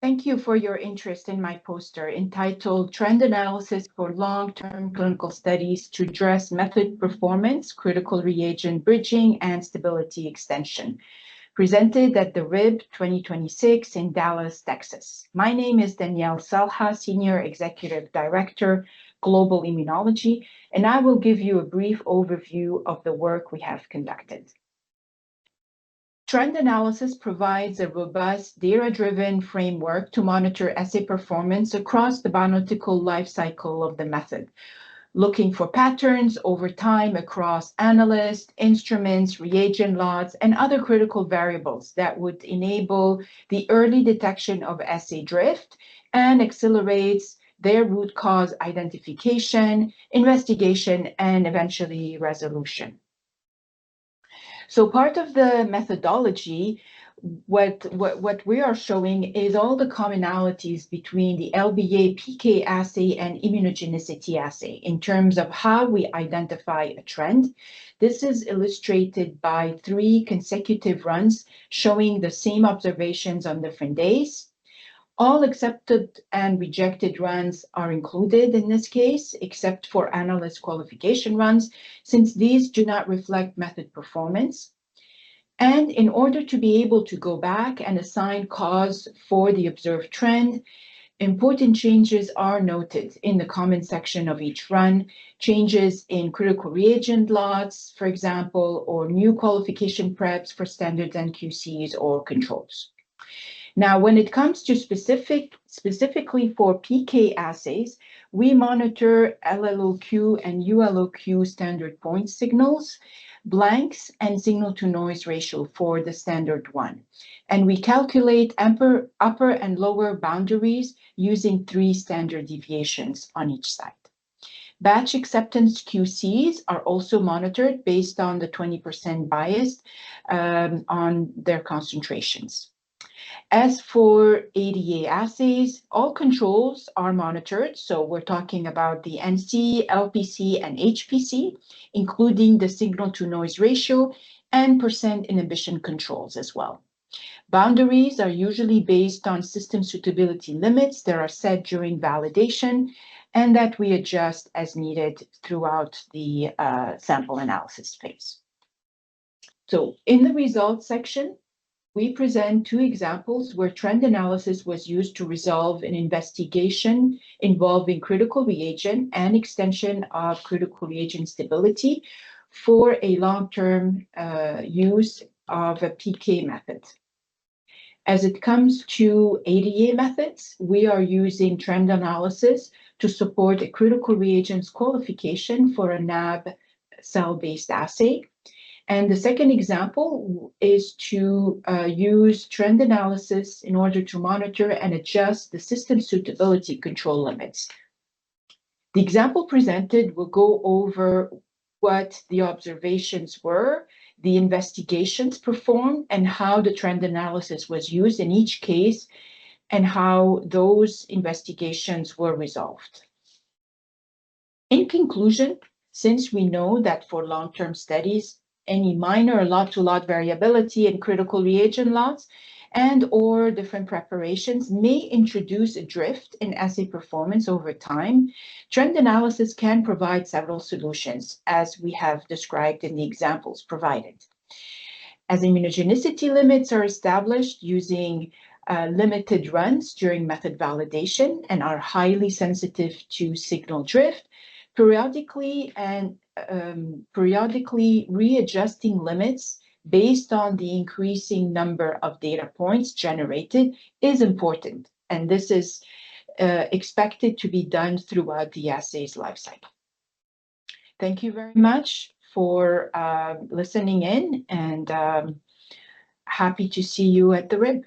Thank you for your interest in my poster entitled Trend Analysis for Long-Term Clinical Studies to Address Method Performance, Critical Reagent Bridging, and Stability Extension, presented at the WRIB 2026 in Dallas, Texas. My name is Danielle Salha, Senior Executive Director, Global Immunology, and I will give you a brief overview of the work we have conducted. Trend analysis provides a robust, data-driven framework to monitor assay performance across the bioanalytical life cycle of the method, looking for patterns over time across analysts, instruments, reagent lots, and other critical variables that would enable the early detection of assay drift and accelerates their root cause identification, investigation, and eventually resolution. So part of the methodology, what we are showing is all the commonalities between the LBA PK assay and immunogenicity assay in terms of how we identify a trend. This is illustrated by 3 consecutive runs showing the same observations on different days. All accepted and rejected runs are included in this case, except for analyst qualification runs, since these do not reflect method performance. And in order to be able to go back and assign cause for the observed trend, important changes are noted in the comment section of each run, changes in critical reagent lots, for example, or new qualification preps for standards and QCs or controls. Now, when it comes to specifically for PK assays, we monitor LLOQ and ULOQ standard point signals, blanks, and signal-to-noise ratio for the standard one. And we calculate upper and lower boundaries using 3 standard deviations on each side. Batch acceptance QCs are also monitored based on the 20% bias on their concentrations. As for ADA assays, all controls are monitored. So we're talking about the NC, LPC, and HPC, including the signal-to-noise ratio and percent inhibition controls as well. Boundaries are usually based on system suitability limits that are set during validation and that we adjust as needed throughout the sample analysis phase. So in the results section, we present 2 examples where trend analysis was used to resolve an investigation involving critical reagent and extension of critical reagent stability for a long-term use of a PK method. As it comes to ADA methods, we are using trend analysis to support a critical reagents qualification for a NAB cell-based assay. And the second example is to use trend analysis in order to monitor and adjust the system suitability control limits. The example presented will go over what the observations were, the investigations performed, and how the trend analysis was used in each case, and how those investigations were resolved. In conclusion, since we know that for long-term studies, any minor lot-to-lot variability in critical reagent lots and or different preparations may introduce a drift in assay performance over time, trend analysis can provide several solutions, as we have described in the examples provided. As immunogenicity limits are established using limited runs during method validation and are highly sensitive to signal drift, periodically readjusting limits based on the increasing number of data points generated is important, and this is expected to be done throughout the assay's lifecycle. Thank you very much for listening in, and happy to see you at the WRIB.